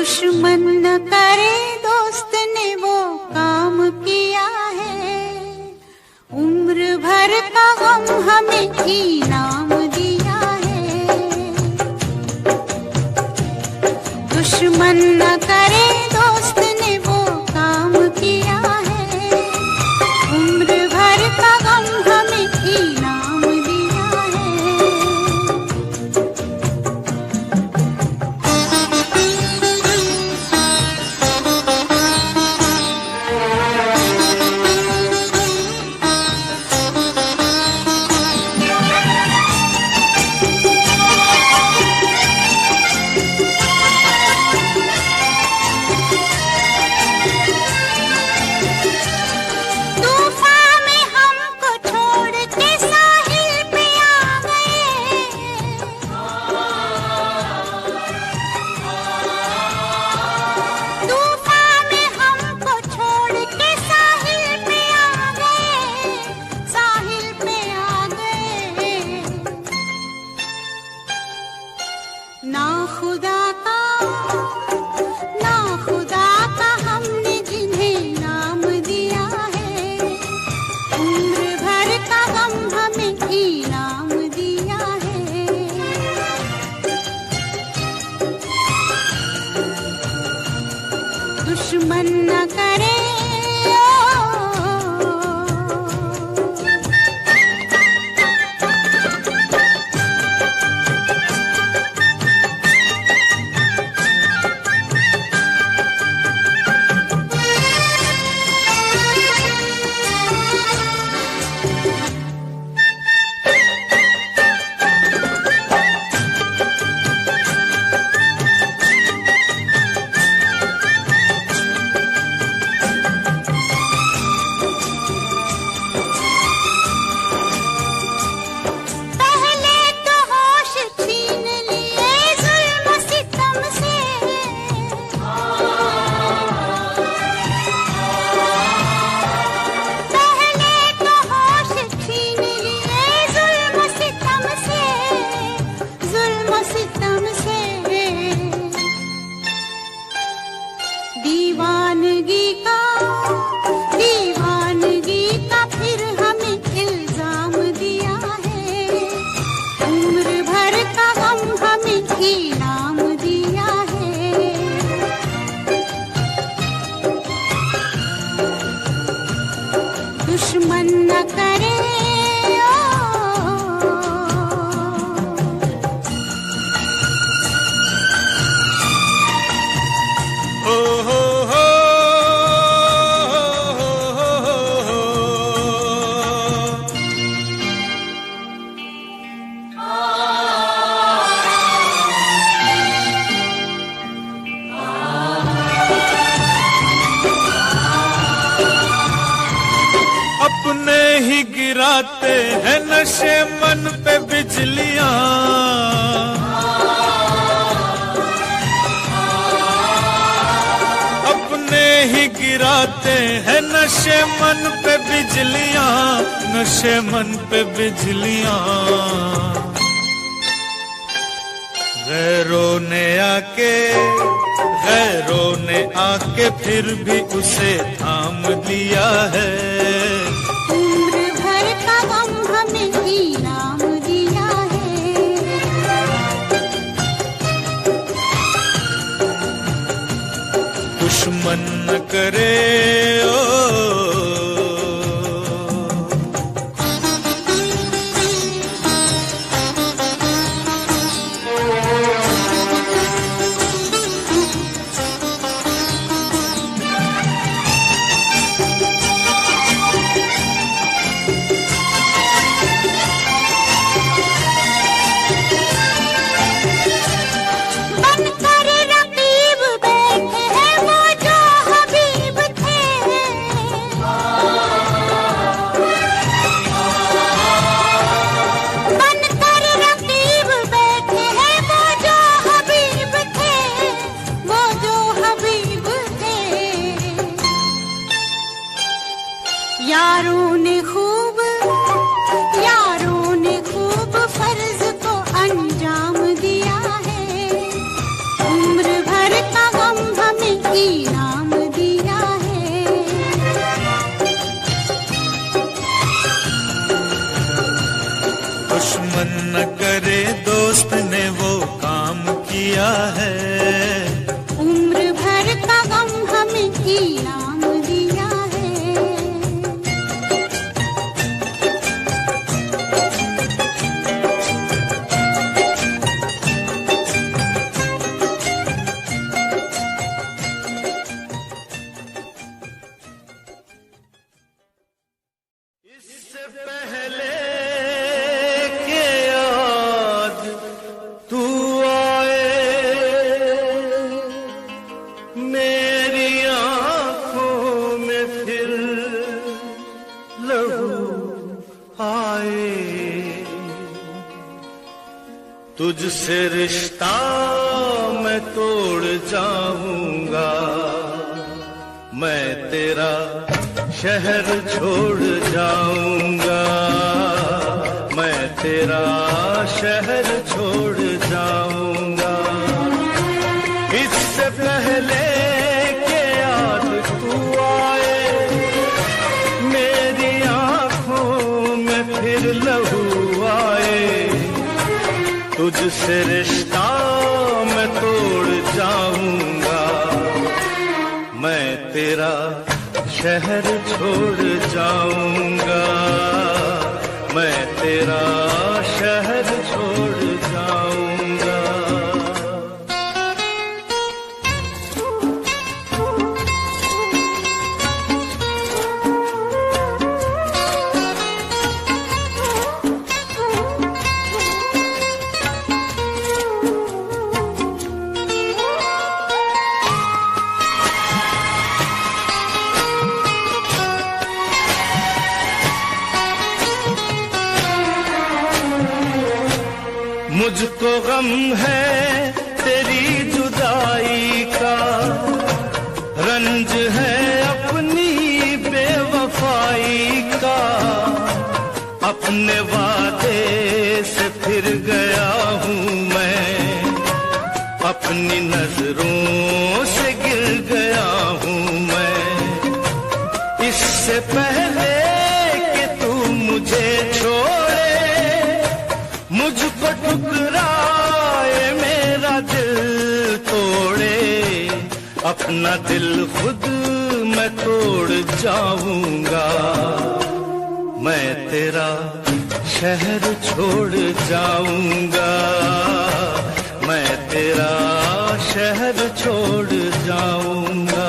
दुश्मन न करे दोस्त ने वो काम किया है, उम्र भर का गम हमें इनाम दिया है। दुश्मन न करे दोस्त ने वो काम किया है, उम्र भर का गम हमें इनाम दिया है। ना खुदा का हमने जिन्हें नाम दिया है, उम्र भर का गम हमें इनाम दिया है। दुश्मन न करे दीवानगी का फिर हमें इल्जाम दिया है, उम्र भर का गम हमें इनाम दिया है। दुश्मन न करे अपने ही गिराते हैं नशे मन पे बिजलियां, अपने ही गिराते हैं नशे मन पे बिजलियां, नशे मन पे बिजलियां। गैरों ने आके फिर भी उसे थाम लिया है, उम्र भर का गम हमें इनाम दिया है। दुश्मन न करे बनकर रकीब बैठे हैं वो जो हबीब थे, तुझसे रिश्ता मैं तोड़ जाऊंगा, मैं तेरा शहर छोड़ जाऊंगा, मैं तेरा शहर छोड़ जाऊंगा। इससे पहले के याद तू आए, मेरी आंखों में फिर लहू आए, तुझसे रिश्ता मैं तोड़ जाऊंगा, मैं तेरा शहर छोड़ जाऊंगा, मैं तेरा शहर छोड़ जाऊंगा। मुझको गम है तेरी जुदाई का, रंज है अपनी बेवफाई का, अपने वादे से फिर गया हूँ मैं, अपनी नजरों से गिर गया हूँ मैं। इससे पहले कि तू मुझे छोड़े, मुझको ठुकराए, मेरा दिल तोड़े, अपना दिल खुद मैं तोड़ जाऊंगा, मैं तेरा शहर छोड़ जाऊंगा, मैं तेरा शहर छोड़ जाऊंगा।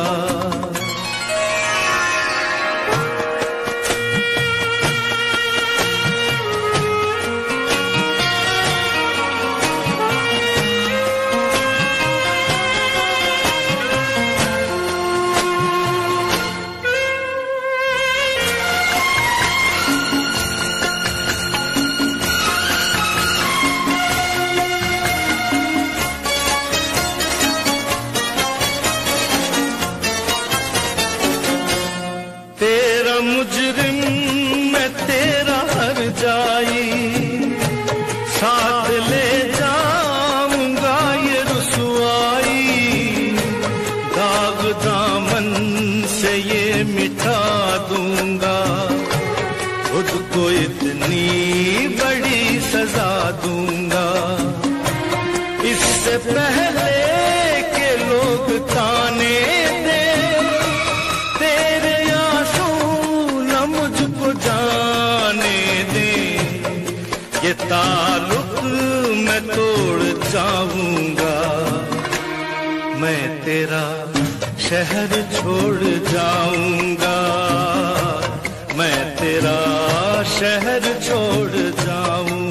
तेरा मुजरिम मैं तेरा हर जाई, साथ ले जाऊंगा ये रुसवाई, दाग दामन से ये मिटा दूंगा, खुद को इतनी बड़ी सजा दूंगा। इससे पहले के लोग ताने दे, जाने दे, ये ताल्लुक मैं तोड़ जाऊंगा, मैं तेरा शहर छोड़ जाऊंगा, मैं तेरा शहर छोड़ जाऊंगा।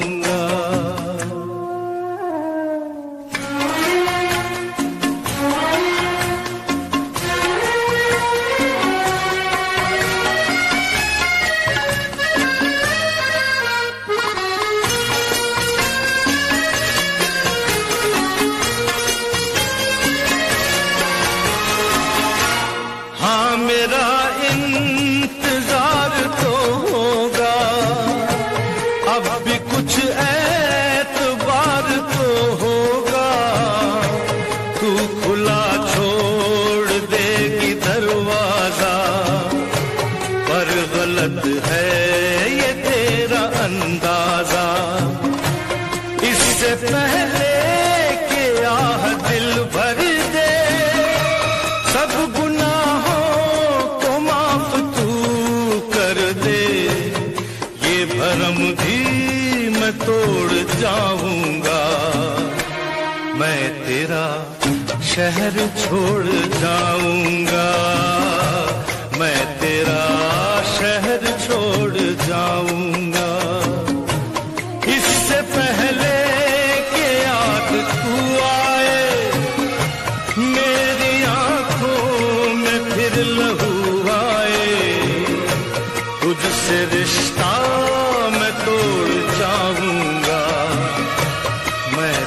हाँ मेरा इंतजार तो होगा, अब भी कुछ एतबार तो होगा, तू खुला छोड़ देगी दरवाजा, पर गलत है ये तेरा अंदाजा। इससे पहले कि आह दिल भर दे, सब भरम भी मैं तोड़ जाऊंगा, मैं तेरा शहर छोड़ जाऊंगा, मैं तेरा शहर छोड़ जाऊंगा। इससे पहले कि याद तू आए, मेरी आंखों में फिर लहू आए, तुझसे रिश्ता मैं तोड़ जाऊंगा, मैं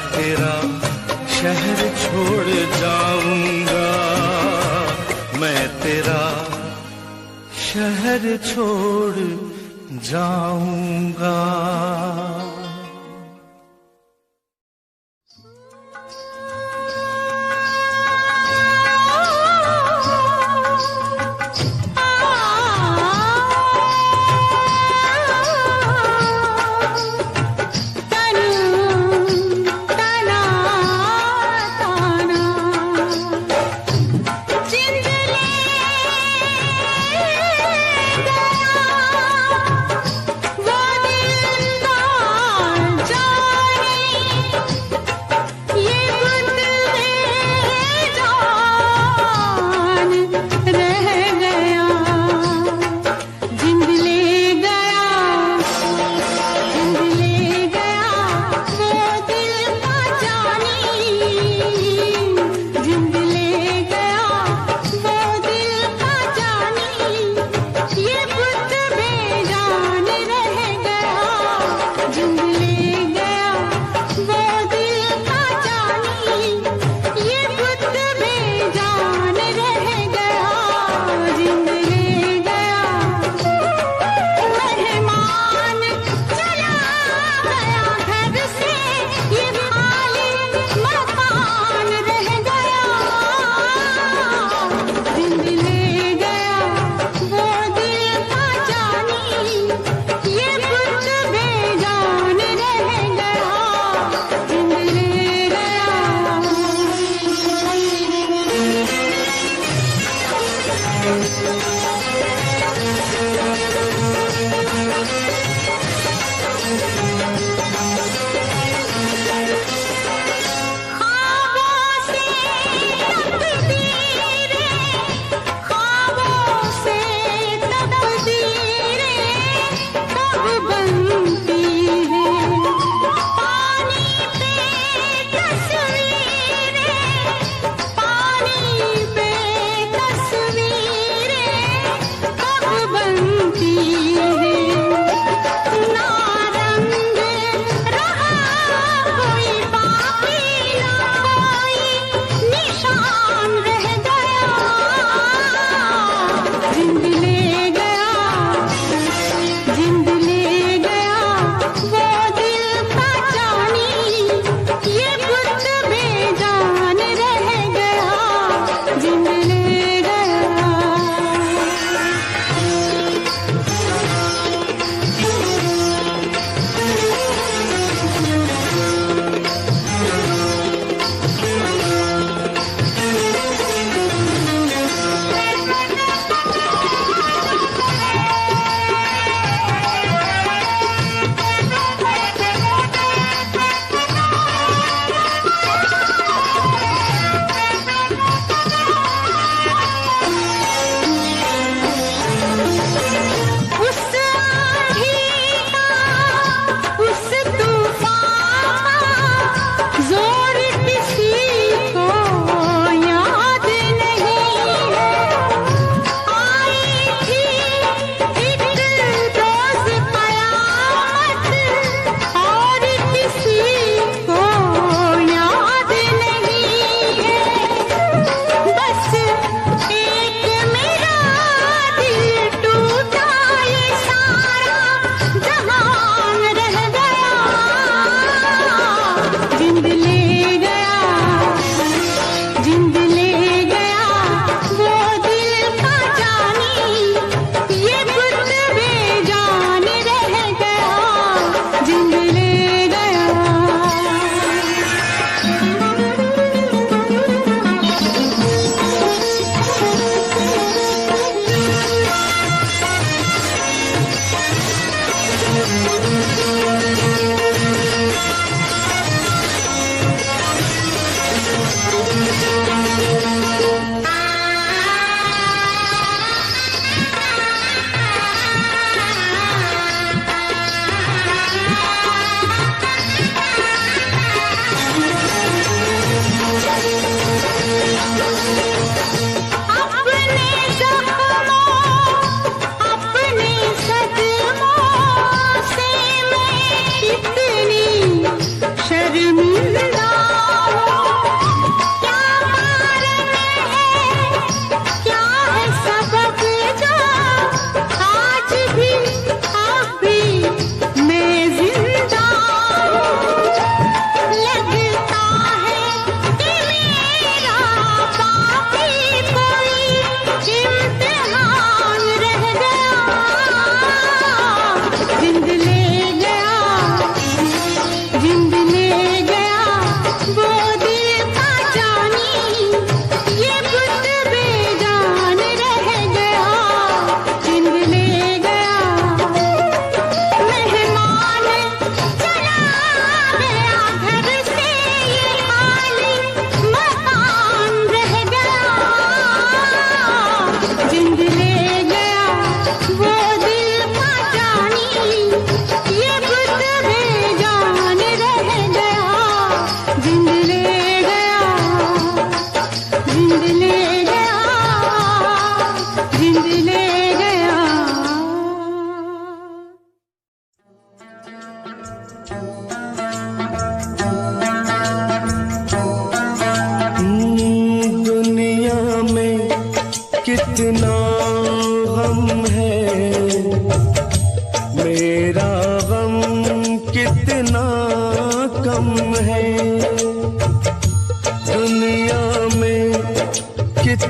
शहर छोड़ जाऊंगा, मैं तेरा शहर छोड़ जाऊंगा। वो दिल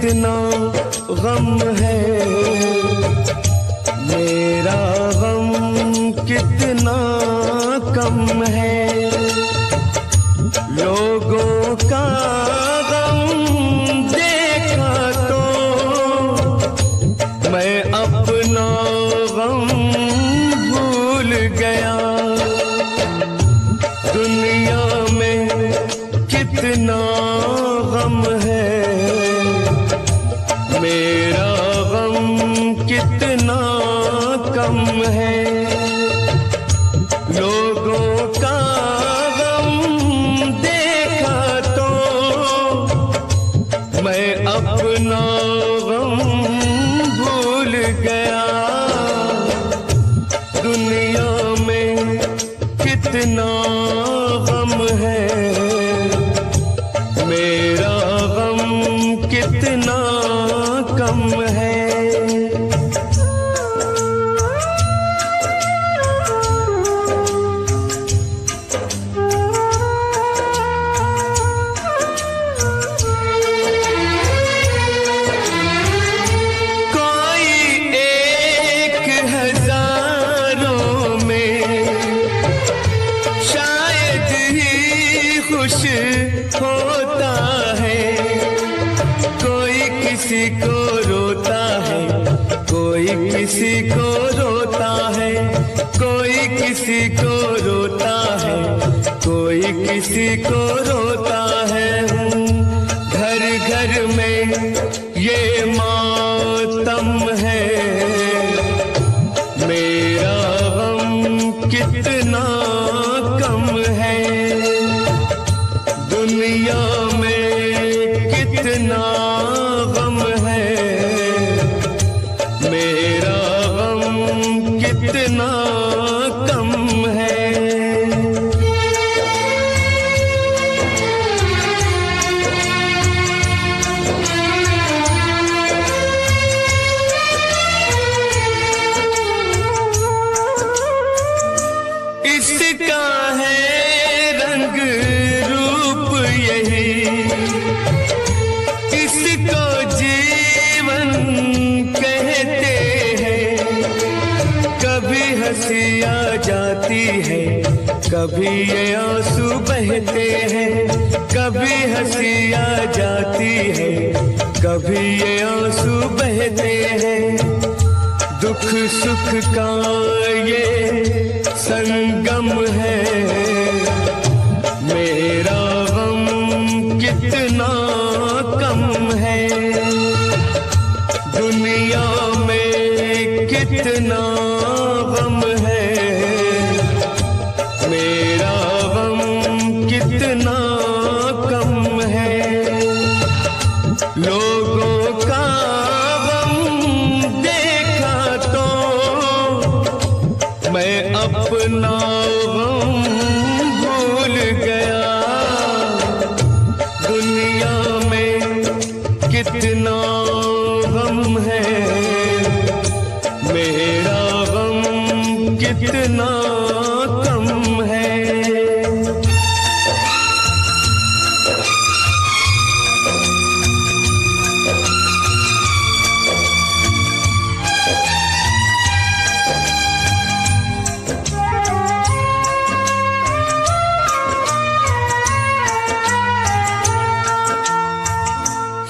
कितना गम है, मेरा गम कितना कम है। लोगों का गम देखा तो मैं अपना गम भूल गया। दुनिया में कितना गम है, मेरा गम कितना कम है। लोगों का गम देखा तो मैं अपना गम भूल गया। दुनिया में कितना गम है, मेरा गम कितना कम है। होता है कोई किसी को रोता है, कोई किसी को रोता है, कोई किसी को रोता है, कोई किसी को रोता है। घर घर में ये मातम है, मेरा गम कितना कम है। दुनिया में कितना गम है, मेरा गम कितना कम है। इसका है रंग इसको जीवन कहते हैं। कभी हंसी आ जाती है, कभी ये आंसू बहते हैं। कभी हंसी आ जाती है, कभी ये आंसू बहते हैं। दुख सुख का ये संगम है, मेरा गम कितना कम है। दुनिया में कितना गम है, मेरा गम कितना कम है। लोगों का गम देखा तो मैं अपना गम भूल गया। दुनिया में कितना गम है, मेरा गम कितना कम है।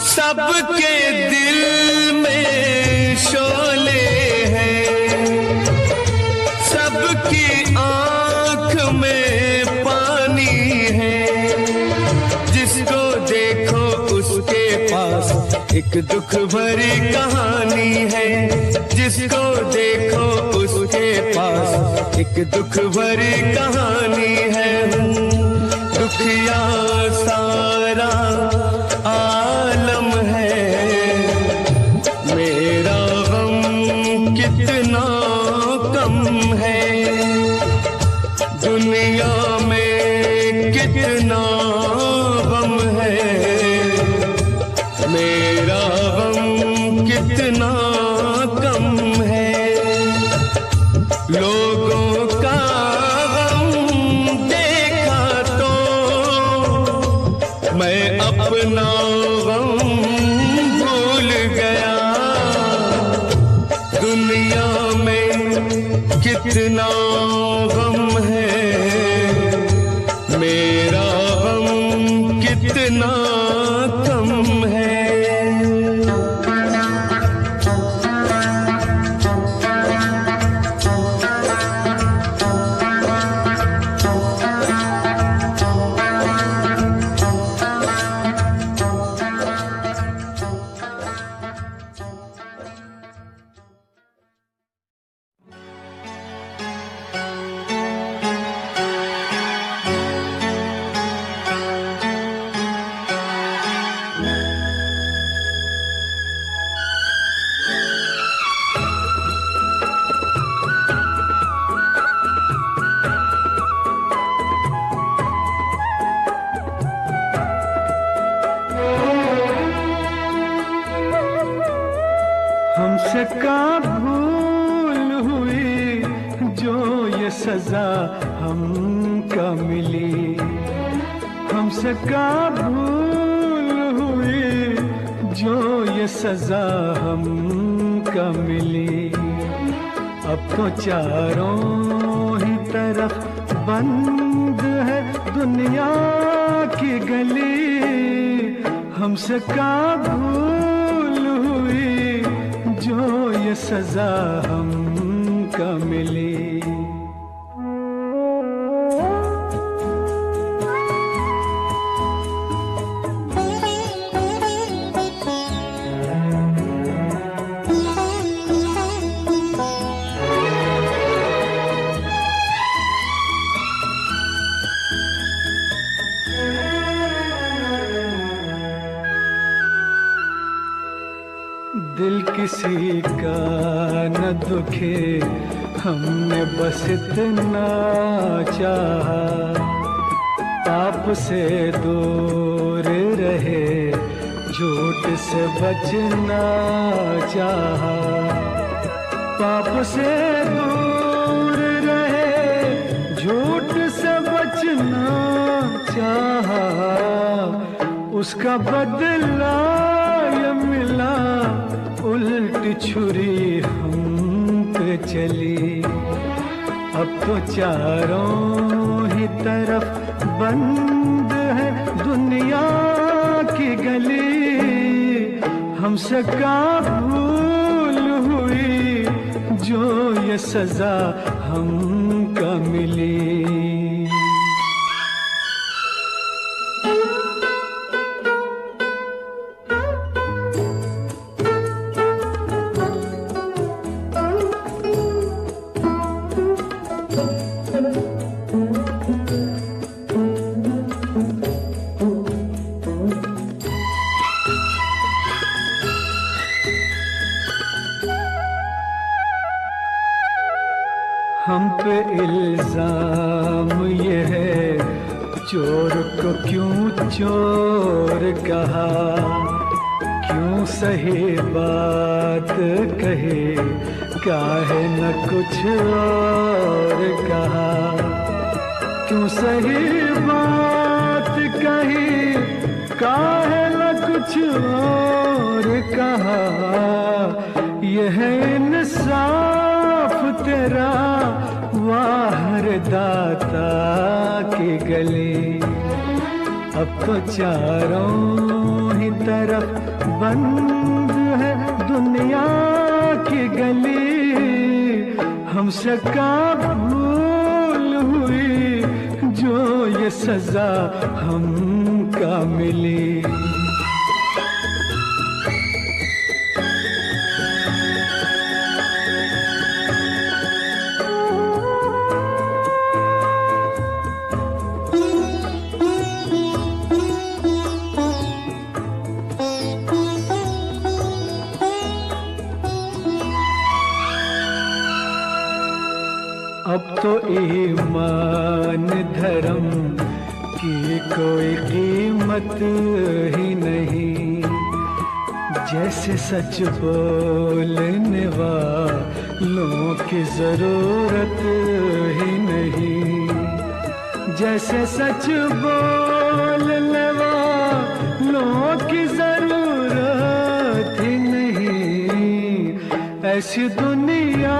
सबके दिल में शोले हैं, सबकी आंख में पानी है। जिसको देखो उसके पास एक दुख भरी कहानी है। जिसको देखो उसके पास एक दुख भरी कहानी है। दुखिया सारा आलम है, मेरा गम कितना कम है। दुनिया में कितना गम है, मेरा गम कितना कम है। लोगों का गम देखा तो मैं अपना गम भूल कितना गम है, मेरा गम कितना कम है। हमसे का भूल हुई जो ये सजा हमका मिली, हमसे का भूल हुई जो ये सजा हमका मिली। अब तो चारों ही तरफ बंद है दुनिया की गली, हमसे का भूल हुई जो ये सजा हमका मिली। दिल किसी का न दुखे, हमने बस इतना चाहा, पाप से दूर रहे, झूठ से बचना चाहा, पाप से दूर रहे, झूठ से बचना चाहा, उसका बदला ये मिला, उल्ट छुरी हम पे चली। अब तो चारों ही तरफ बंद है दुनिया की गली, हमसे का भूल हुई जो ये सजा हमका मिली। हम पे इल्जाम ये है, चोर को क्यों चोर कहा, क्यों सही बात कहे, काहे न कुछ और कहा, क्यों सही बात कही, काहे न कुछ और कहा। यह इंसाफ तेरा वाहर दाता की गली, अब तो चारों ही तरफ बंद है दुनिया की गली, हमसे का भूल हुई जो ये सजा हमका मिली। अब तो ईमान धर्म की कोई कीमत ही नहीं, जैसे सच बोलने वालों की जरूरत ही नहीं, जैसे सच बोलने वालों की जरूरत ही नहीं, ऐसी दुनिया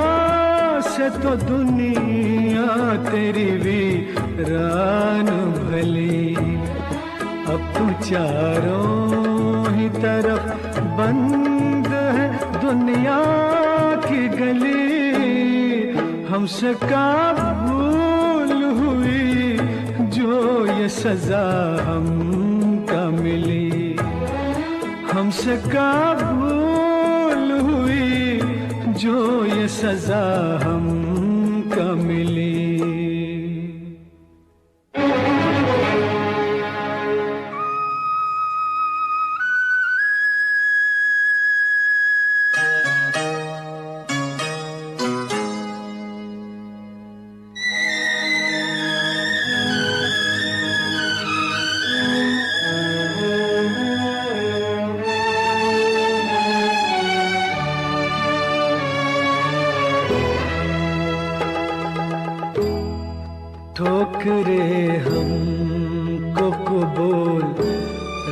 से तो दुनिया तेरी वीरान भली, अब तू चारों ही तरफ बंद है दुनिया की गली। हमसे का भूल हुई जो ये सजा हमका मिली, हमसे का भूल हुई जो ये सजा हमका मिली। ठोकरे हमको कबूल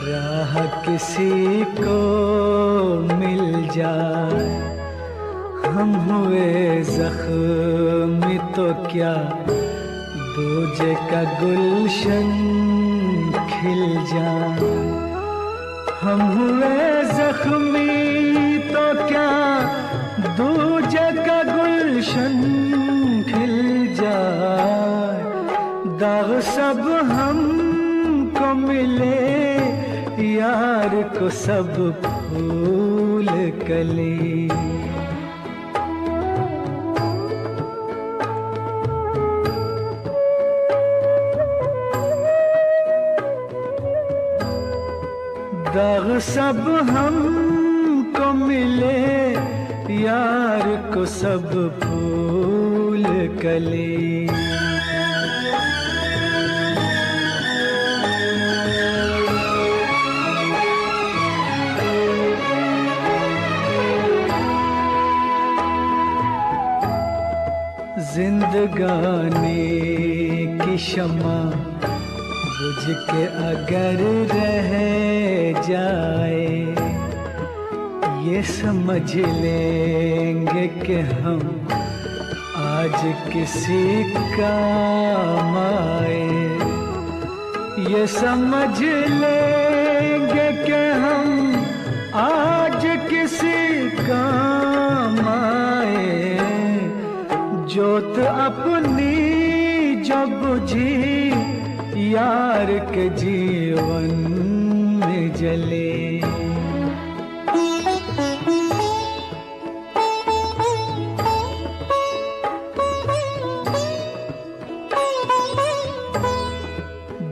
राह किसी को मिल जाए, हम हुए जख्मी तो क्या दूजे का गुलशन खिल जाए। हम हुए जख्मी तो क्या दूजे का गुलशन खिल जाए। दाग सब हमको मिले यार को सब फूल कली। दाग सब हमको मिले यार को सब फूल कली। जिंदगानी की शमा बुझ के अगर रह जाए, ये समझ लेंगे कि हम आज किसी काम आए। ये समझ लेंगे कि हम आज किसी काम आए। जोत अपनी जब बुझी यार के जीवन में जले।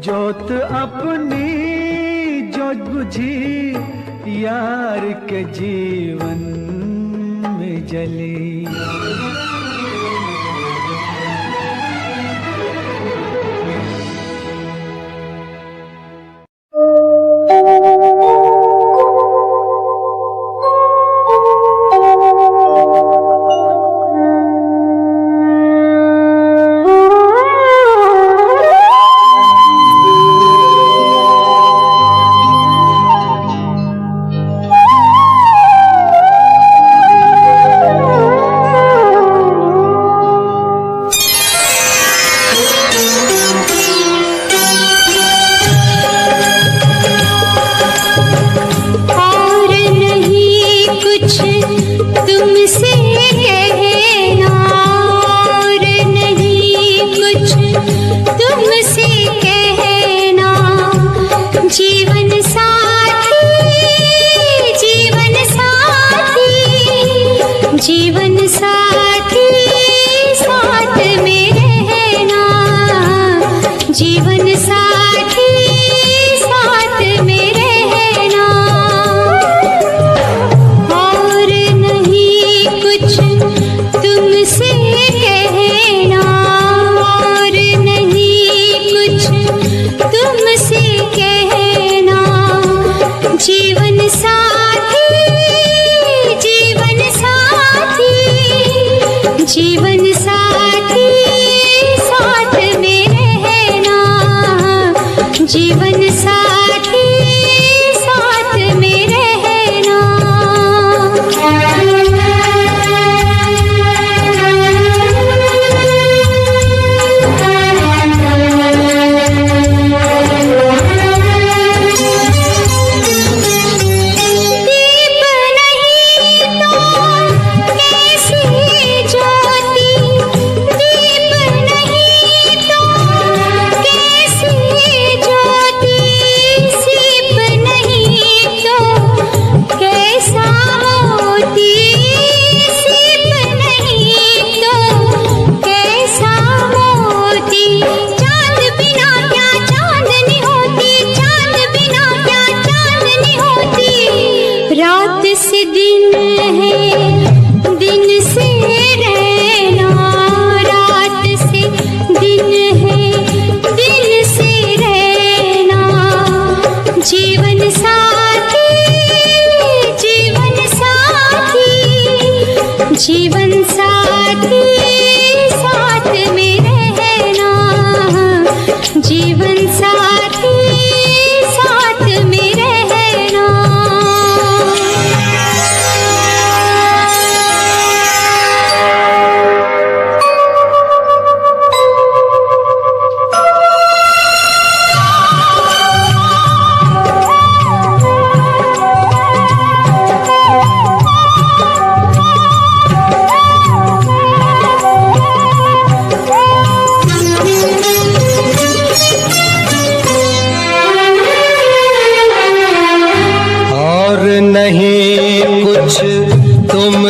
जोत अपनी जो बुझी यार के जीवन में जली।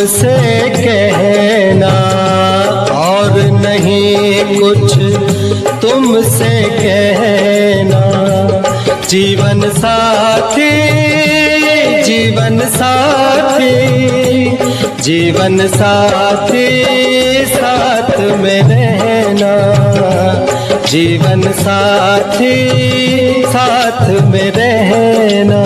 तुमसे कहना और नहीं कुछ तुमसे कहना। जीवन साथी, जीवन साथी, जीवन साथी, साथ में रहना। जीवन साथी, साथ में रहना।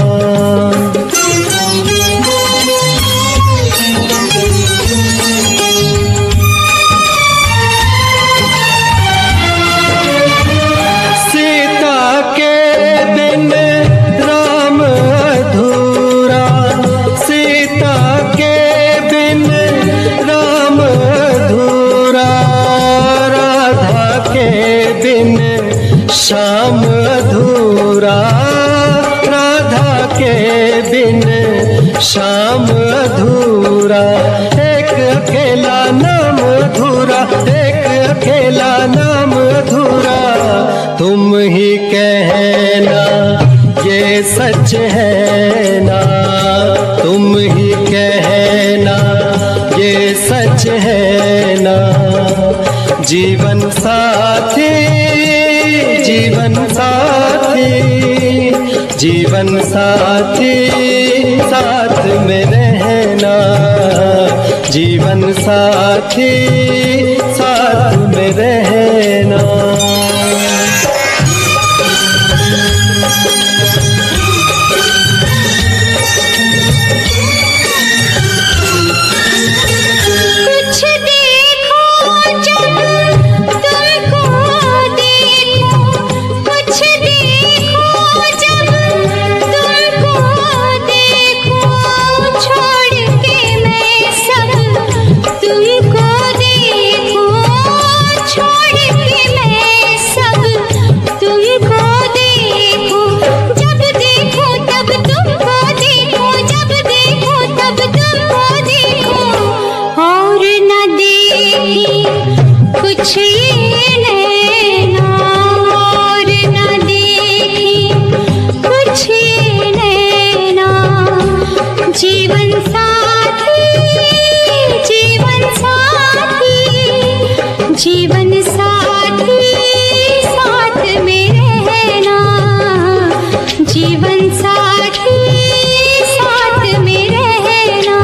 श्याम अधूरा, राधा के बिन श्याम अधूरा। एक अकेला नाम अधूरा, एक अकेला नाम अधूरा। तुम ही कहना ये सच है ना, तुम ही कहना ये सच है ना। जीवन साथी, जीवन साथी, जीवन साथी, साथ में रहना। जीवन साथी, साथ में रहना। जीवन साथी, साथ में रहना। जीवन साथी, साथ में रहना।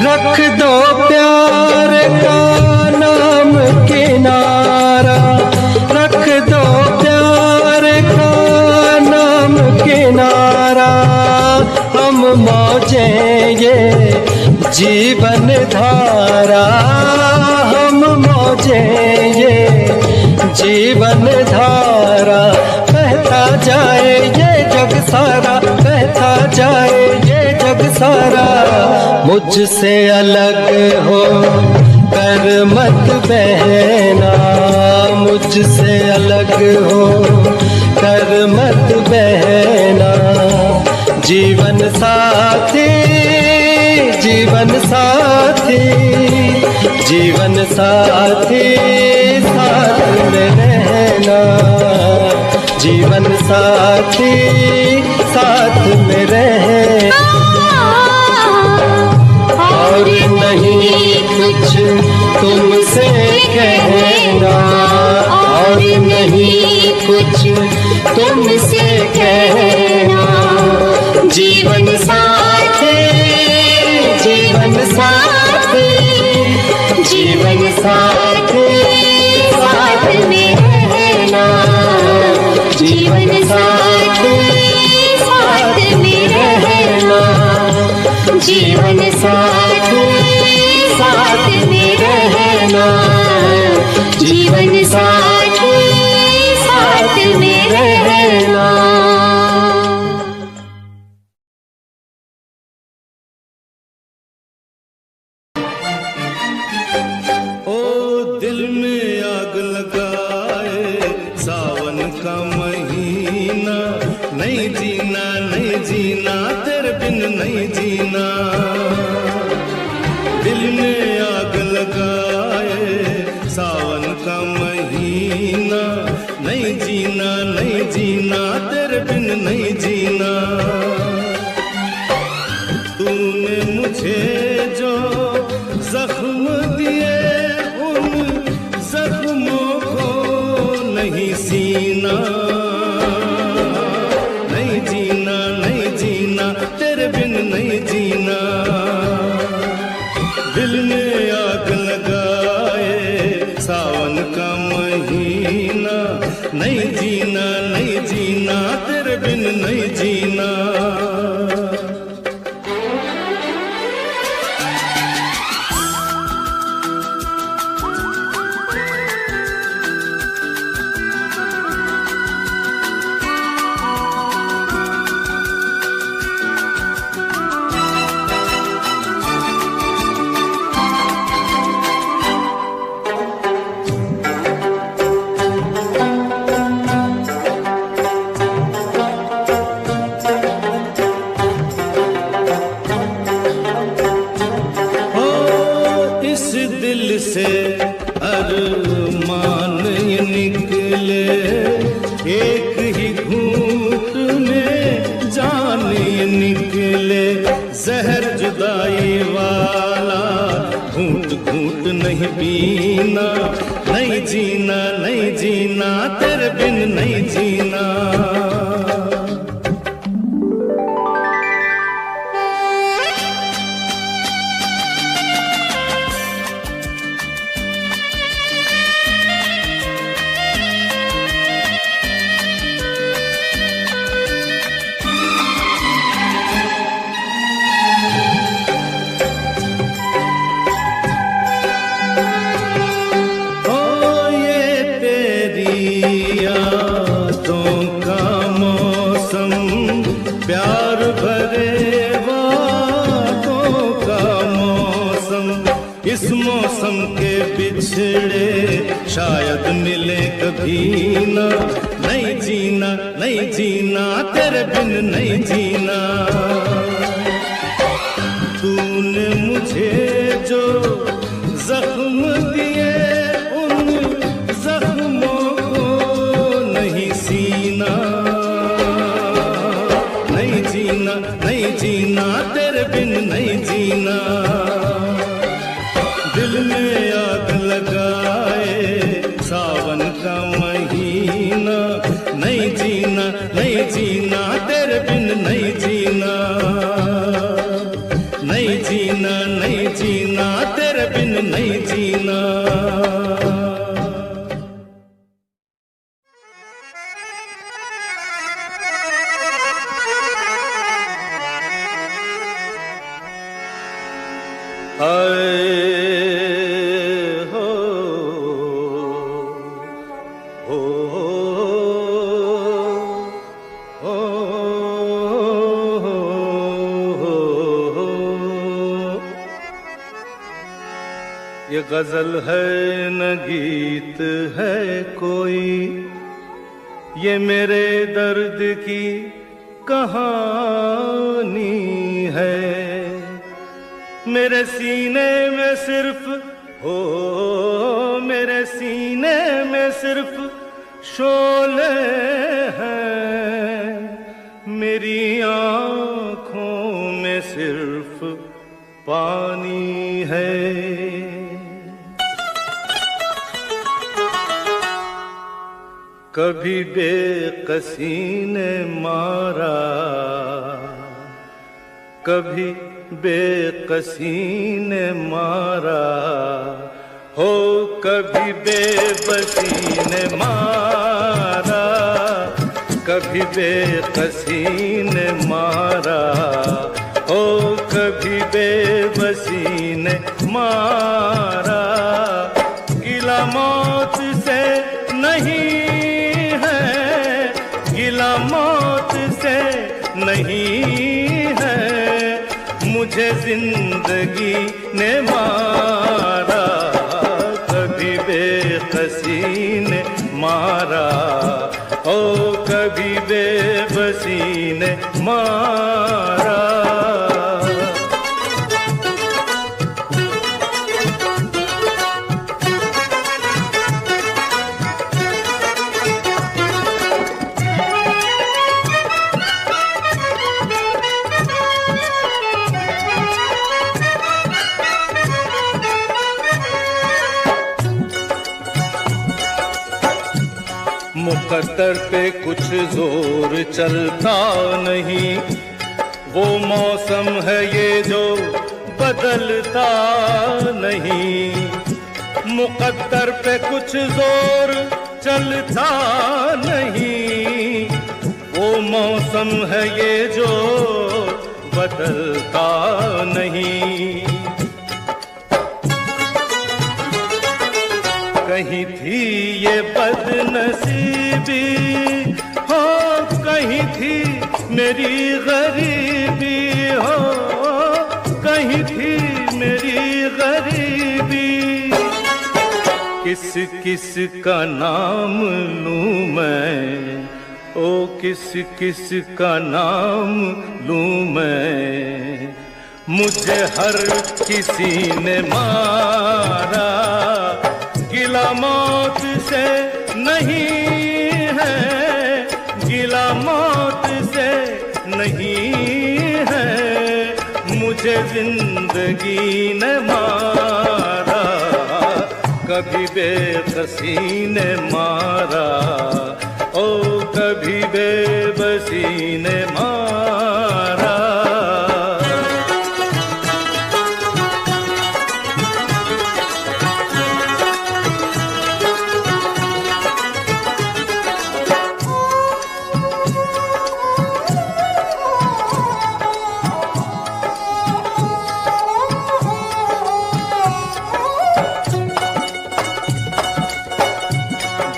रख दो प्यार का नाम किनारा, रख दो प्यार का नाम किनारा। हम मौजे ये जीवन धारा, हम मौजे ये जीवन धारा। बहता जाए ये जग सारा, बहता जाए ये जग सारा। मुझसे अलग हो कर मत बहना, मुझसे अलग हो कर मत बहना। जीवन साथी, जीवन साथी, जीवन साथी, साथ में रहना। जीवन साथी, साथ में रहना। और नहीं कुछ तुमसे कहना, और नहीं कुछ तुमसे कहना। जीवन साथी, जीवन साथी, जीवन साथी, साथ में रहना। जीवन साथी, साथ में रहना। जीवन साथी, साथ में रहना। जीवन साथी, साथ में रहना। तूने मुझे जो जख्म दिए उन जख्मों को नहीं सीना, नहीं जीना, नहीं जीना, तेरे बिन नहीं जीना। दिल में आग लगाए सावन का महीना, नहीं जीना, नहीं जीना, तेरे बिन नहीं जीना। से अरमान ये निकले, एक ही घूंट में जान ये निकले। जहर जुदाई वाला घूंट घूंट नहीं पीना, नहीं जीना, नहीं जीना, तेरे बिन नहीं जीना। प्यार भरे वादों का मौसम, इस मौसम के बिछड़े शायद मिले कभी ना। नहीं जीना, नहीं जीना, तेरे बिन नहीं जीना। तूने मुझे जो जख्म दिए उन जख्मों को नहीं सीना, नहीं जीना, तेरे बिन नहीं जीना। दिल में आग लगाए सावन का महीना, नहीं जीना, नहीं जीना, तेरे बिन नहीं जीना। नहीं जीना, नहीं जीना, तेरे बिन नहीं जीना। ये गजल है न गीत है कोई, ये मेरे दर्द की कहानी है। मेरे सीने में सिर्फ मेरे सीने में सिर्फ शोले हैं, मेरी आँखों में सिर्फ पानी है। कभी बेकसी ने मारा, कभी बेकसी ने मारा, हो कभी बेबसी ने मारा, कभी बेकसी ने मारा, हो कभी बेबसी ने मारा। गिला मौत से नहीं है, गिला मौत से नहीं है, मुझे जिंदगी ने मारा। कभी बेकसी ने मारा, ओ कभी बेबसी ने मारा। मुकद्दर पे कुछ जोर चलता नहीं, वो मौसम है ये जो बदलता नहीं। मुकद्दर पे कुछ जोर चलता नहीं, वो मौसम है ये जो बदलता नहीं। कहीं थी ये बदनसीबी, हो कहीं थी मेरी गरीबी, हो कहीं थी मेरी गरीबी। किस किस का नाम लूं मैं, ओ किस किस का नाम लूं मैं। मुझे हर किसी ने मारा, गिला मौत से नहीं है, गिला मौत से नहीं है। मुझे जिंदगी ने मारा, कभी बेबसी ने मारा, ओ कभी बेबसी ने मारा।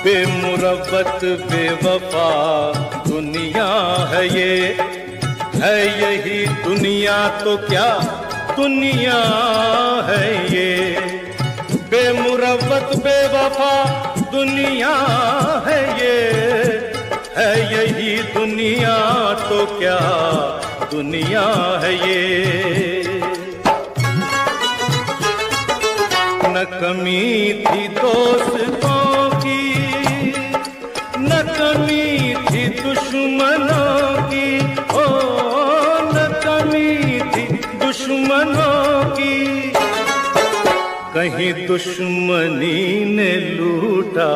बेमुरव्वत बेवफा दुनिया है ये, है यही दुनिया तो क्या दुनिया है ये। बेमुरव्वत बेवफा दुनिया है ये, है यही दुनिया तो क्या दुनिया है ये। न कमी थी दोस्तों की, न कमी थी दुश्मनों की, ओ न कमी थी दुश्मनों की। कहीं दुश्मनी ने लूटा,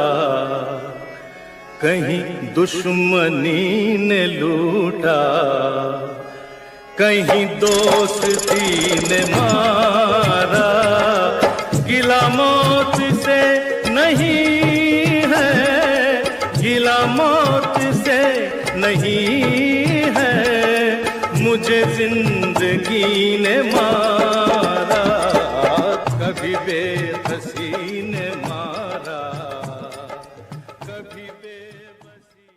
कहीं दुश्मनी ने लूटा, कहीं दोस्ती ने मारा। गिला मौत से नहीं है, गिला मौत से नहीं है। मुझे जिंदगी ने मारा, कभी बेबसी ने मारा, कभी बेबसी।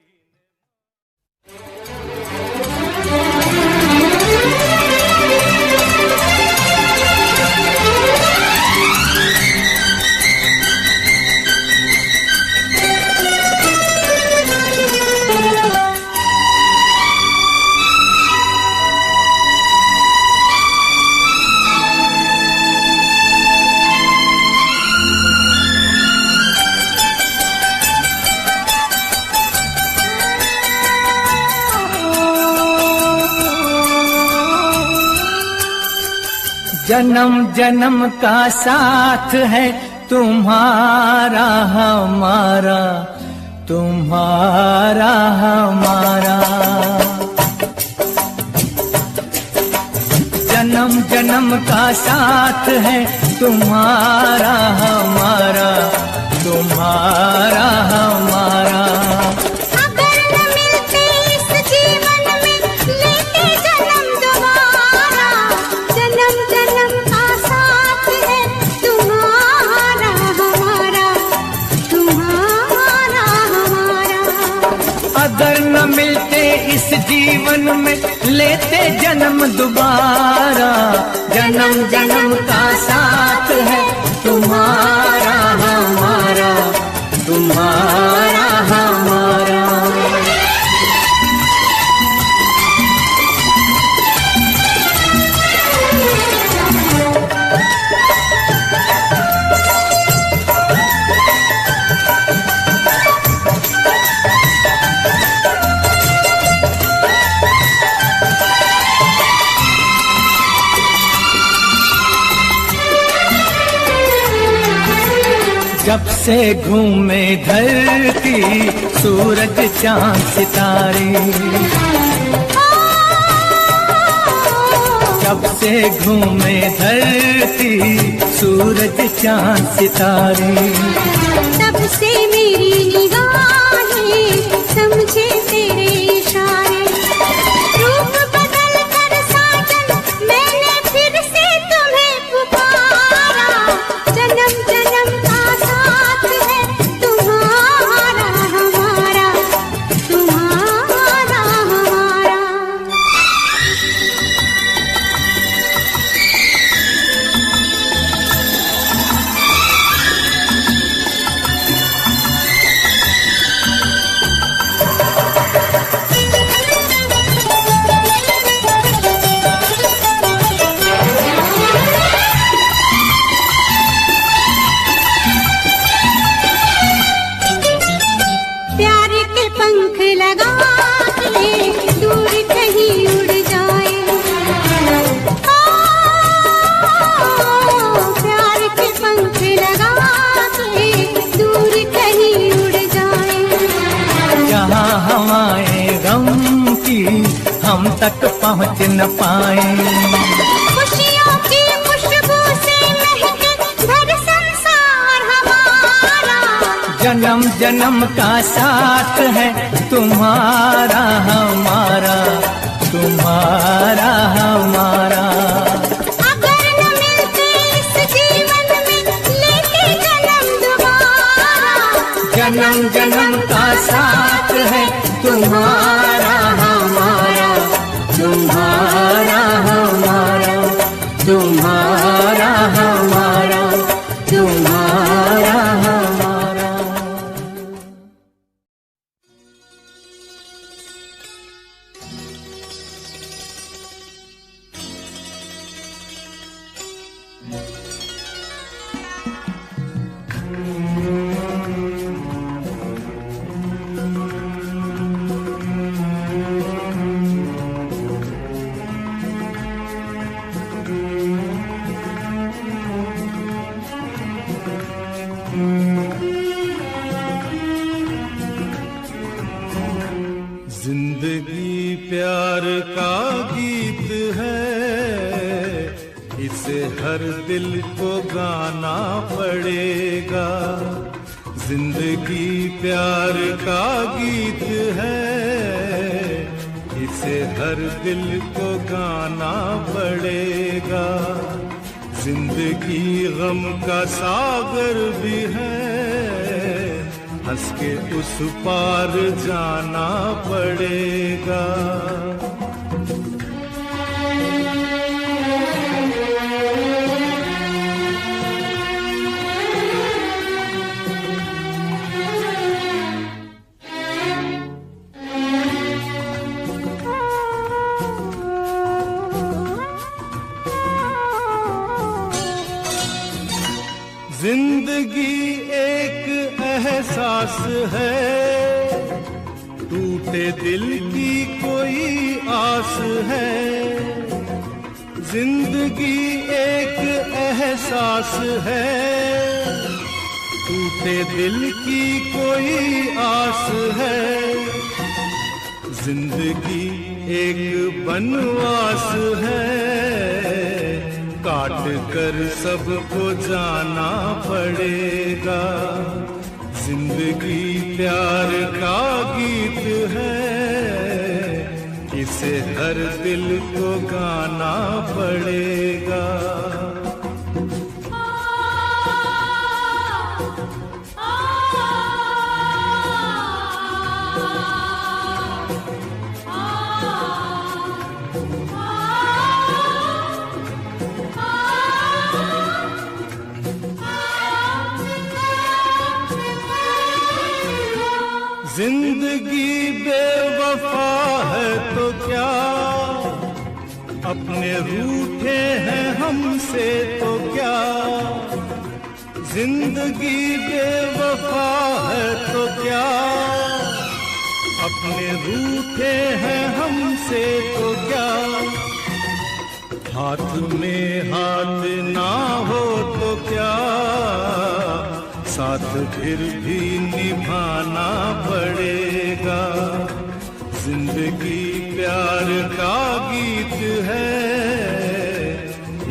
जन्म जन्म का साथ है तुम्हारा हमारा, तुम्हारा हमारा। जन्म जन्म का साथ है तुम्हारा हमारा, तुम्हारा हमारा। अगर न मिलते इस जीवन में लेते जन्म दोबारा, जन्म जन्म का साथ है तुम्हारा हमारा, तुम्हारा हमारा। अगर न मिलते इस जीवन में लेते जन्म दोबारा, जन्म जन्म का साथ है तुम्हारा हमारा, तुम्हारा हमारा। जब से घूमे धरती सूरज चांद सितारे, जब से घूमे धरती सूरज चांद सितारे, तब से मेरी निगाहें समझे तेरे इशारे। रूप बदल कर साजन मैंने फिर से तुम्हें पुकारा। जन्म जन्म का साथ है तुम्हारा हमारा, तुम्हारा हमारा। प्यार के पंख लगा के दूर कहीं उड़ जाए। प्यार के पंख लगा के दूर कहीं उड़ जाए। जहाँ हवाएं गम की हम तक पहुँच न पाए, खुशियों की खुशबू से महके घर संसार हमारा। जन्म जन्म का साथ है तुम्हारा हमारा, तुम्हारा हमारा। अगर न मिलते इस जीवन में लेते जन्म दोबारा। जन्म जन्म का साथ है तुम्हारा हमारा, तुम्हारा हमारा, तुम्हारा हमारा, तुम्हारा हमारा। जिंदगी प्यार का गीत है, इसे हर दिल को गाना पड़ेगा। जिंदगी प्यार का गीत है, इसे हर दिल को गाना पड़ेगा। जिंदगी गम का सागर भी है, हंस के उस पार जाना पड़ेगा। जिंदगी एक एहसास है, टूटे दिल की कोई आस है। जिंदगी एक एहसास है, टूटे दिल की कोई आस है। जिंदगी एक बनवास है, काट कर सबको जाना पड़ेगा। जिंदगी प्यार का गीत है, इसे हर दिल को गाना पड़ेगा। जिंदगी बेवफा है तो क्या, अपने रूठे हैं हमसे तो क्या। जिंदगी बेवफा है तो क्या, अपने रूठे हैं हमसे तो क्या। हाथ में हाथ ना हो तो क्या, साथ फिर भी निभाना पड़ेगा। जिंदगी प्यार का गीत है,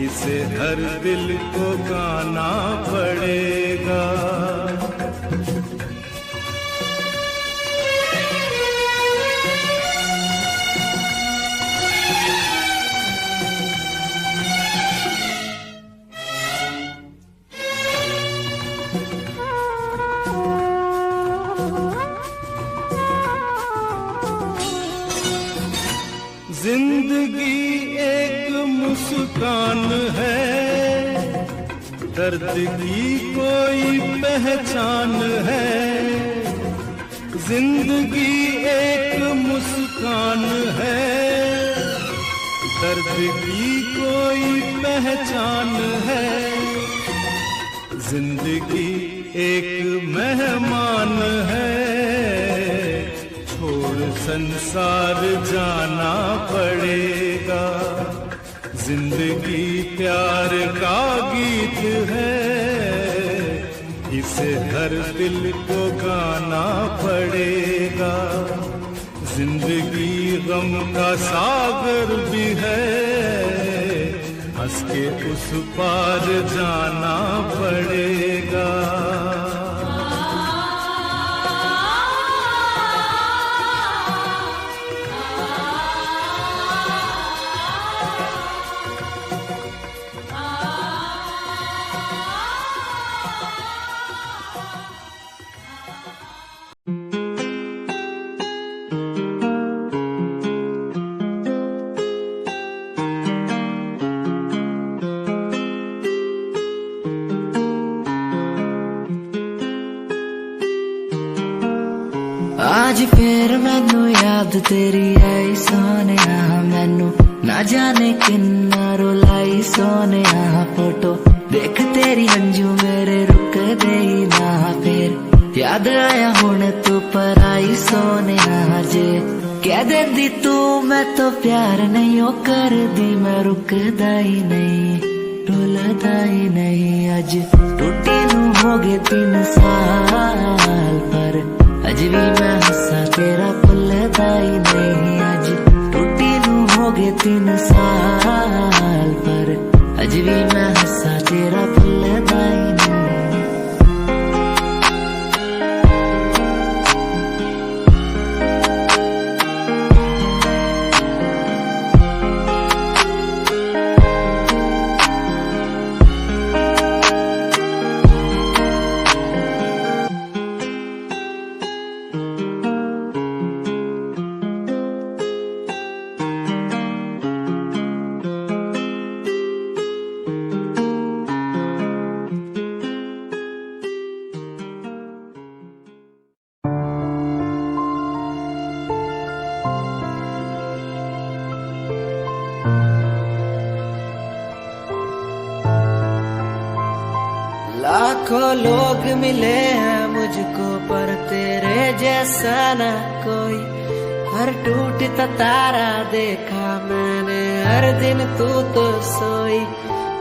इसे हर दिल को गाना पड़ेगा। जिंदगी एक मुस्कान है, दर्द की कोई पहचान है। जिंदगी एक मुस्कान है, दर्द की कोई पहचान है। जिंदगी एक मेहमान है, छोड़ संसार जाना पड़ेगा। जिंदगी प्यार का गीत है, इसे हर दिल को गाना पड़ेगा। जिंदगी गम का सागर भी है, हंस के उस पार जाना पड़ेगा। आज फिर मैनू याद तेरी आई सोनिया, मैनू ना जाने किन्ना रुलाई सोनिया। फोटो देख तेरी हंजू मेरे रुक दे ना, फिर याद आया हुण तू पर आई सोनिया। जे कह देंदी तू मैं तो प्यार नहीं ओ कर दी, मैं रुकदा ही नहीं रुलदा ही नहीं। अज टूटी नू हो गए 3 साल, पर अज भी मैं हंसा तेरा भुलदा ही नहीं। अज टूटी नू हो गए 3 साल, पर अज भी मैं हंसा तेरा भुलदा ही नहीं। लाखों लोग मिले हैं मुझको, पर तेरे जैसा न कोई। हर टूटता तारा देखा मैंने, हर दिन तू तो सोई।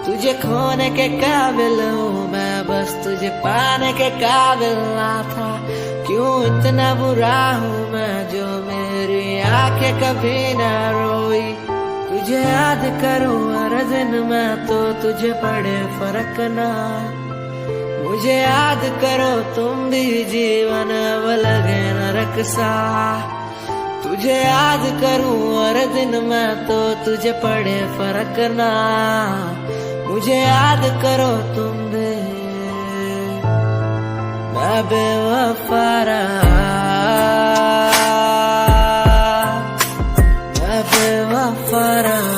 तुझे खोने के काबिल हूँ मैं, बस तुझे पाने के काबिल ना था। क्यों इतना बुरा हूँ मैं, जो मेरी आंखें कभी ना रोई। तुझे याद करूँ हर दिन मैं तो तुझे पड़े फर्क ना। मुझे याद करो तुम भी, जीवन अब लगे नरक सा। तुझे याद करूं हर दिन मैं तो तुझे पड़े फर्क ना। मुझे याद करो तुम भी, मैं बेवफा रहा, मैं बेवफा रहा।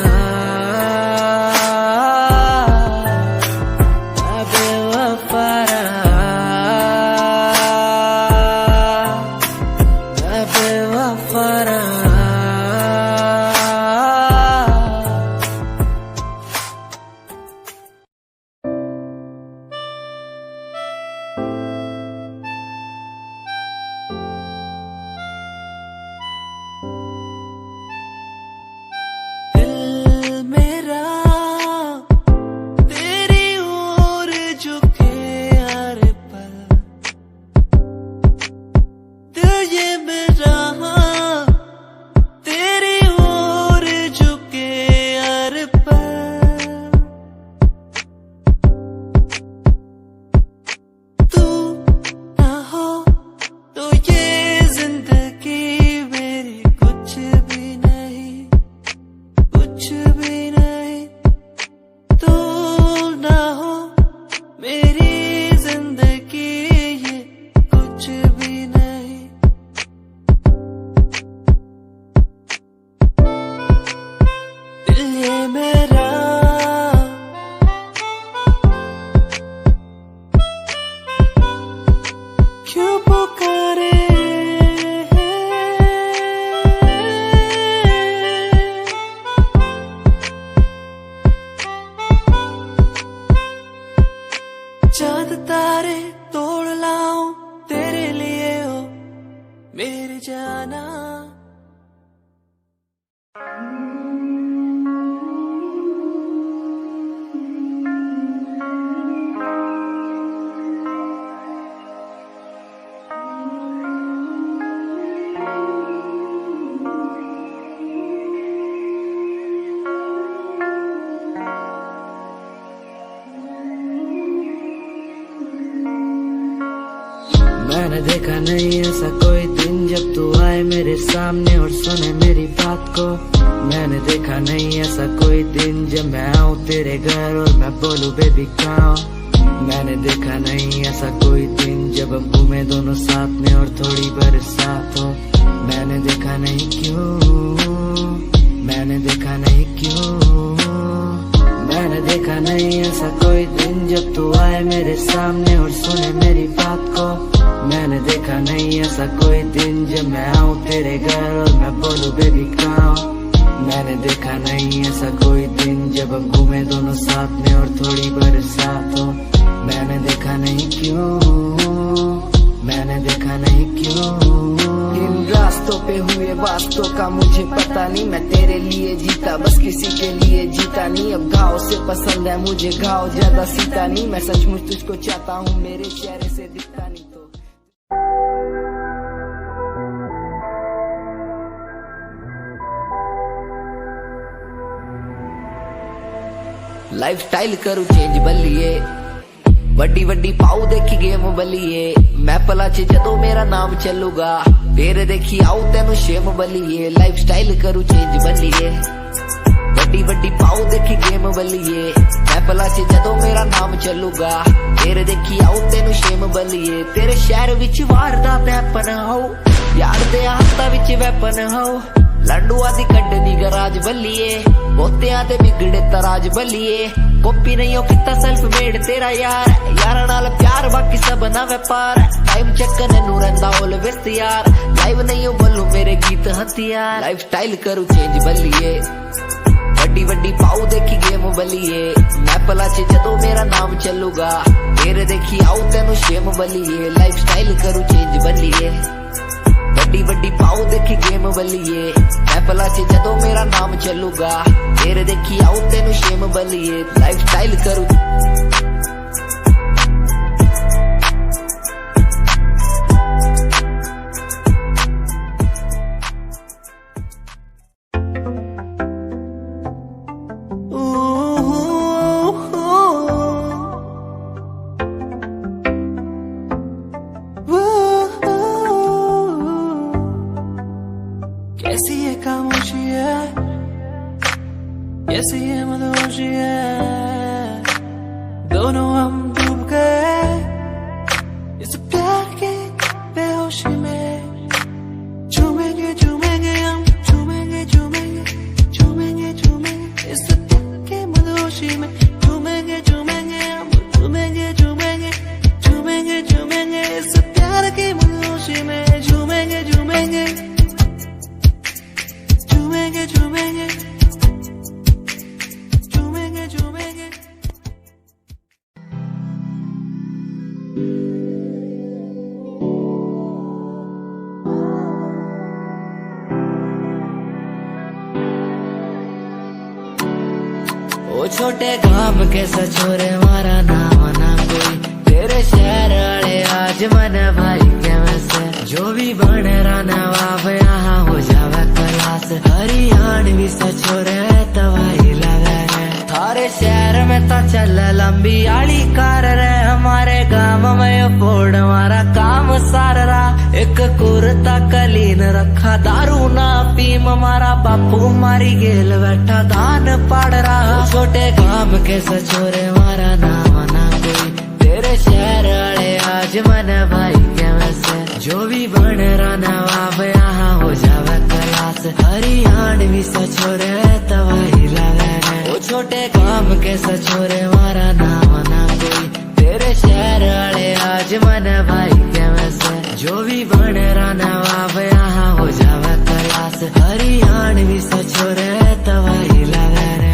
किस्मत तारे तोड़ लाऊं तेरे लिए हो मेरी जाना। मैंने देखा नहीं ऐसा कोई दिन जब तू आए मेरे सामने और सुने मेरी बात को। मैंने देखा नहीं ऐसा कोई दिन जब मैं आऊँ तेरे घर और मैं बोलूँ बेबी कहाँ। मैंने देखा नहीं ऐसा कोई दिन जब हम घूमे दोनों साथ में और थोड़ी बरसात हो। मैंने देखा नहीं क्यों, मैंने देखा नहीं क्यों। मैंने देखा नहीं ऐसा कोई दिन जब तू आए मेरे सामने और सुने मेरी बात को। मैंने देखा नहीं ऐसा कोई दिन जब मैं आऊँ तेरे घर और मैं बोलूँ बेबी कहाँ। मैंने देखा नहीं ऐसा कोई दिन जब हम घूमे दोनों साथ में और थोड़ी बरसात हो। मैंने देखा नहीं क्यों, मैंने देखा नहीं क्यों। इन रास्तों पे हुए वास्तों का मुझे पता नहीं, मैं तेरे लिए जीता बस किसी के लिए जीता नहीं। अब घाव से पसंद है मुझे घाव ज्यादा सीता नहीं, मैं सचमुच तुझको चाहता हूँ मेरे चेहरे से दिखता नहीं तो। लाइफ स्टाइल करूँ चेंज बल्लिए, वड्डी वड्डी पाऊ देखी गेम बल्लिए। मैं पला च जदों मेरा नाम चलूगा तेरे देखी आऊ तेनू शेम बल्लिए। लाइफ स्टाइल करूँ चेंज बल्लिए, वड्डी वड्डी पाऊ देखी गेम बल्लिए। मैं पला च जदों मेरा नाम चलूगा तेरे देखी आऊ तेनू शेम बल्लिए। तेरे शहर विच वारदात हैपन हो, यार दे हाथां विच वैपन हो। लंडुआ दी कड्डनी गराज बल्लिए, बोतियां ते बिगड़े तराज बल्लिए। कॉपी नहीं हो किता सेल्फ मेड तेरा यार, यार नाल प्यार बाकी सब ना व्यापार। टाइम चक्कर नू रंदा ऑलवेज तैयार, लाइव नहीं हो बोलू मेरे गीत हथियार। लाइफ स्टाइल करूँ चेंज बल्लिए, वड्डी वड्डी पाऊ देखी गेम बल्लिए। मैं पला च जदों मेरा नाम चलूगा तेरे देखी आऊ तेनू शेम बल्लिए। लाइफ स्टाइल करूँ चेंज बल्लिए, वड्डी वड्डी पाऊ देखी गेम बल्लिए। मैं पला च जदों मेरा नाम चलूगा तेरे देखी आऊ तेनू शेम बल्लिए। लाइफ स्टाइल करूँ कैसी ये खामोशी है, कैसी ये मदहोशी है। दोनों हम डूब गए इस प्यार के बेहोशी में। झूमेंगे झूमेंगे हम, झूमेंगे झूमेंगे झूमेंगे झूमेंगे इस प्यार के मदहोशी में। झूमेंगे झूमेंगे हम, झूमेंगे झूमेंगे झूमेंगे झूमेंगे इस प्यार के मदहोशी में। झूमेंगे झूमेंगे झूमेंगे झूमेंगे झूमेंगे झूमेंगे। ओ छोटे काम के सचोरे मारा नाम ना कोई, तेरे शहर वाले आज मन भाई के वैसे। जो भी बन रहा नवाब यहाँ हो जावे क्लास, हरियाणवी सचोरे तवाई लगे रे। थारे शहर में तो चल लंबी आली कार रे, हमारे गांव में फोड़ हमारा काम सार रहा। एक कुर्ता कलीन रखा दारू ना पीम, हमारा बापू मारी गेल बैठा दान पाड़ रहा। छोटे काम के सचोरे मारा नाम ना कोई, तेरे शहर वाले आज मन भाई के वैसे। जो भी बन रहा नवाब यहाँ हो जावे क्लास, हरियाणवी सचोरे तवाई लगे रे। वो छोटे काम के सचोरे मारा नाम ना कोई, तेरे शहर वाले आज मन भाई के वैसे। जो भी बन रहा नवाब यहाँ हो जावे क्लास, हरियाणवी सचोरे तवाई लगे रे।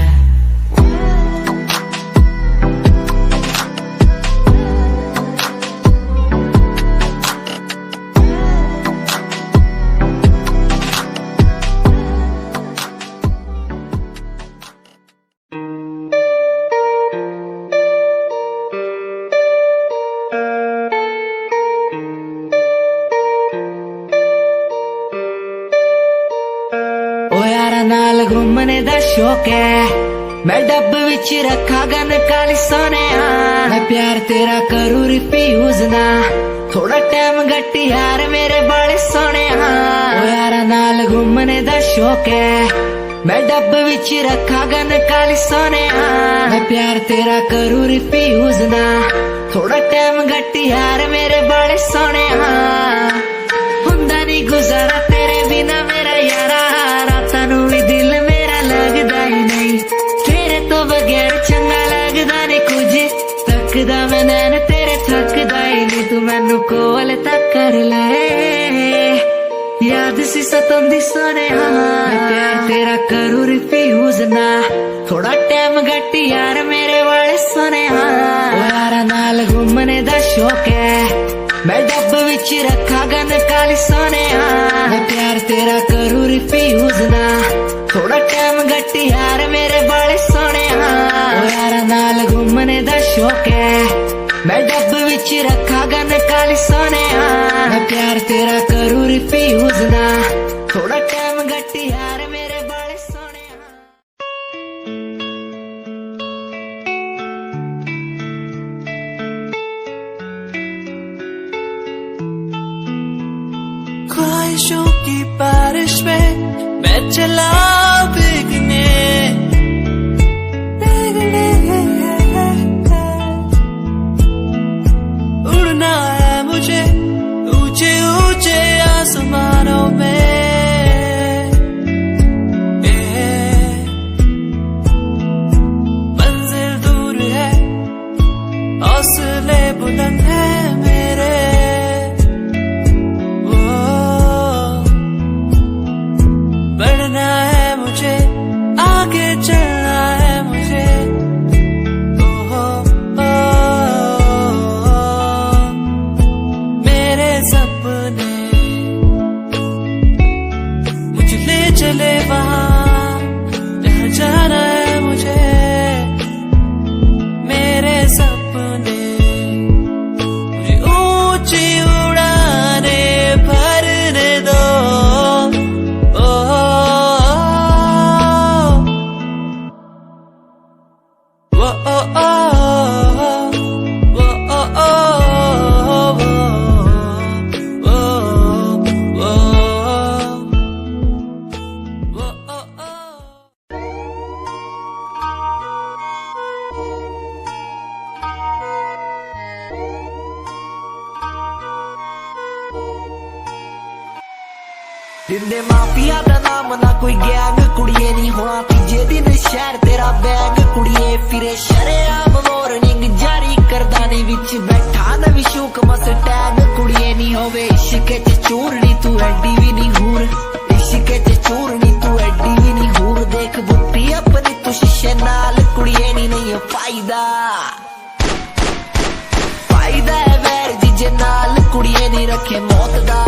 घूमने दा शौक है मैं डब विच रखा गन काली सोने मैं प्यार तेरा करूं रिफ्यूज ना थोड़ा टाइम घट यार मेरे बड़े सोने ओ यारा नाल घूमने दा शौक है मैं डब विच रखा गन काली सोने मैं प्यार तेरा करूं रिफ्यूज ना थोड़ा टाइम घट यार मेरे बड़े सोने हुंदा नहीं गुजारा तेरे बिना मेरा यारा रातां नूं भी दिल मेरा लगदा ही नहीं तेरे तो बगैर चंगा लगदा नहीं कुछ तकदा मैं नैन तेरे थकदा ही नहीं तू मैनू कोल तक कर ले याद सी सतंदी सोने प्यार तेरा करूं रिफ्यूज ना थोड़ा टाइम घट यार मेरे वाले सोने यारा नाल घूमने दा शौक है मैं डब विच रखा गन काली सोने मैं प्यार तेरा करूं रिफ्यूज ना थोड़ा टाइम घट यार मेरे बड़े सोने यारा नाल घूमने दा शौक है मैं डब विच रखा गन काली सोने मैं प्यार तेरा करूं रिफ्यूज ना थोड़ा टाइम घट यार मेरे बड़े सोने ख्वाहिशों की बारिश में मैं चला भीगने उड़ना है मुझे ऊंचे ऊंचे आसमानों में मंजिल दूर है हौसले बुलंद है मेरे बढ़ना है मुझे आगे चलना है मुझे मेरे सपने मुझे ले चले वहाँ जहाँ जाना है मुझे मेरे सपने मुझे ऊंची उड़ाने भरने दो जिंदे माफिया दा नाम ना कोई गैंग कुड़िए नहीं होना तीजे दिन शहर तेरा बैग कुड़िए फिरे शरेआम मॉर्निंग जारी करदा नहीं विच बैठा नवी शूक मस टैग कुड़िए नहीं होवे इश्क च चूरनी तू एडी भी नहीं घूर इश्क च चूरनी तू एडी भी नहीं घूर देख बुट्टी अपनी तू शीशे नाल कुड़िए नहीं फायदा फायदा है वैर जिजे नाल कुड़िए नहीं रखे मौत दा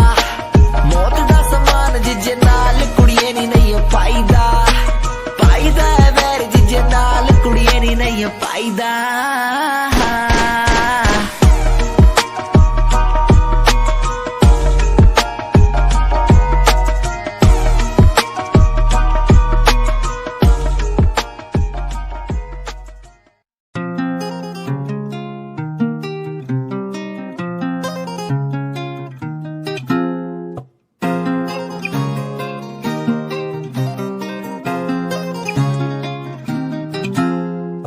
समान जिजे नाल कुड़िए नहीं फायदा फायदा है वैर जिजे नाल कुड़िए नहीं फायदा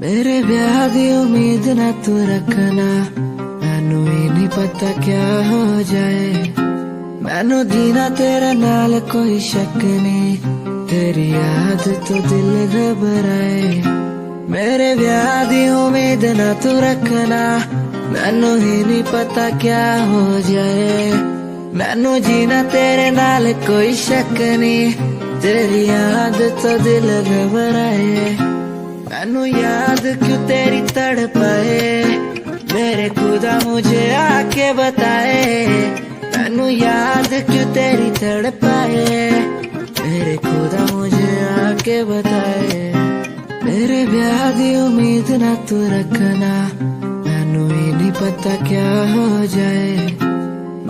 मेरे ब्याह दी उम्मीद ना तू रखना मैनू ही नहीं पता क्या हो जाए मैनू जीना तेरे नाल कोई शक नहीं तेरी याद तो दिल घबराए मेरे ब्याह दी उम्मीद ना तू रखना मैनू ही नहीं पता क्या हो जाए मैनू जीना तेरे नाल कोई शक नहीं तेरी याद तो दिल घबराए मैनू याद क्यों तेरी तड़पाए मेरे खुदा मुझे आके बताए मैनू याद क्यों तेरी तड़पाए मेरे खुदा मुझे आके बताए मेरे ब्याह दी उम्मीद ना तू रखना मैनू ही नहीं पता क्या हो जाए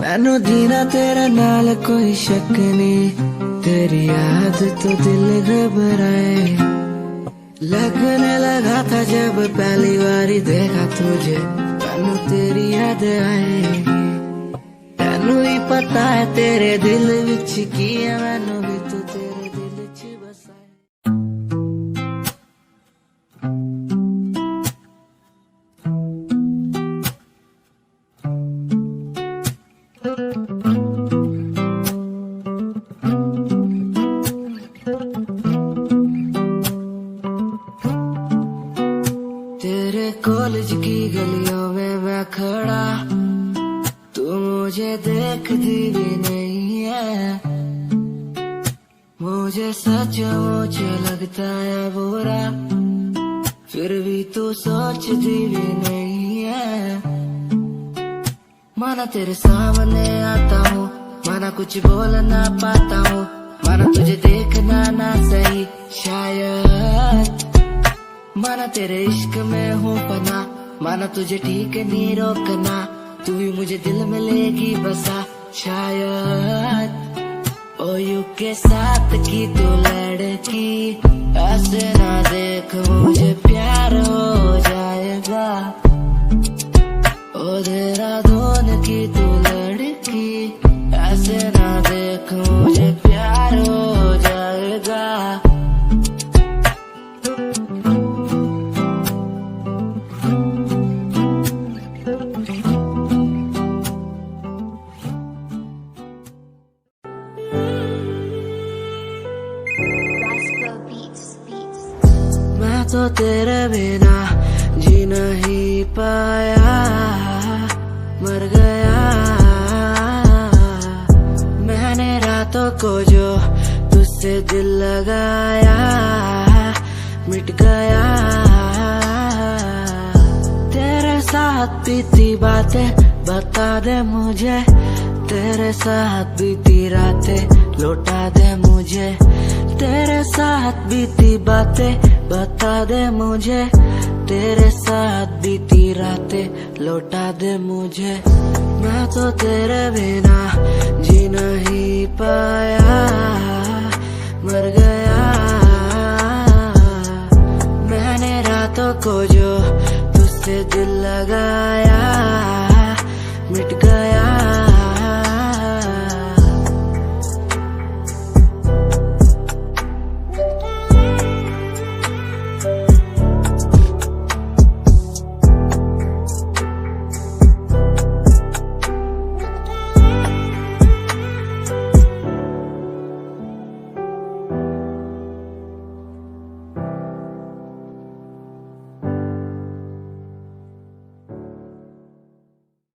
मैनू जीना तेरे नाल कोई शक नहीं तेरी याद तो दिल घबराए। लगने लगा था जब पहली बारी देखा तुझे, मैनू तेरी याद आएगी। मैनू ही पता है तेरे दिल विच की है, मैनू भी तू तेरे दिल च बसाए। तेरे कॉलेज की गलियों में मैं खड़ा, तू मुझे देखती भी नहीं है। मुझे सचमुच लगता है बुरा, फिर भी तू सोचती भी नहीं है। माना तेरे सामने आता हूँ, माना कुछ बोल ना पाता हूँ, माना तुझे देखना ना सही शायद। माना तेरे इश्क में हूँ पना, माना तुझे ठीक नहीं रोकना, तू भी मुझे दिल में लेगी बसा शायद। ओ यू के साथ की तू लड़की, ऐसे ना देख मुझे प्यार हो जाएगा। ओ देहरादून की तू लड़की, ऐसे ना देख मुझे प्यार हो जाएगा। मैं तो तेरे बिना जी नहीं पाया, मर गया। मैंने रातों को जो तुझसे दिल लगाया, मिट गया। तेरे साथ बीती बातें बता दे मुझे, तेरे साथ बीती रातें लौटा दे मुझे। तेरे साथ बीती बातें बता दे मुझे, तेरे साथ बीती रातें लौटा दे मुझे। मैं तो तेरे बिना जी नहीं पाया, मर गया। मैंने रातों को जो तुझसे दिल लगाया, मिट गया।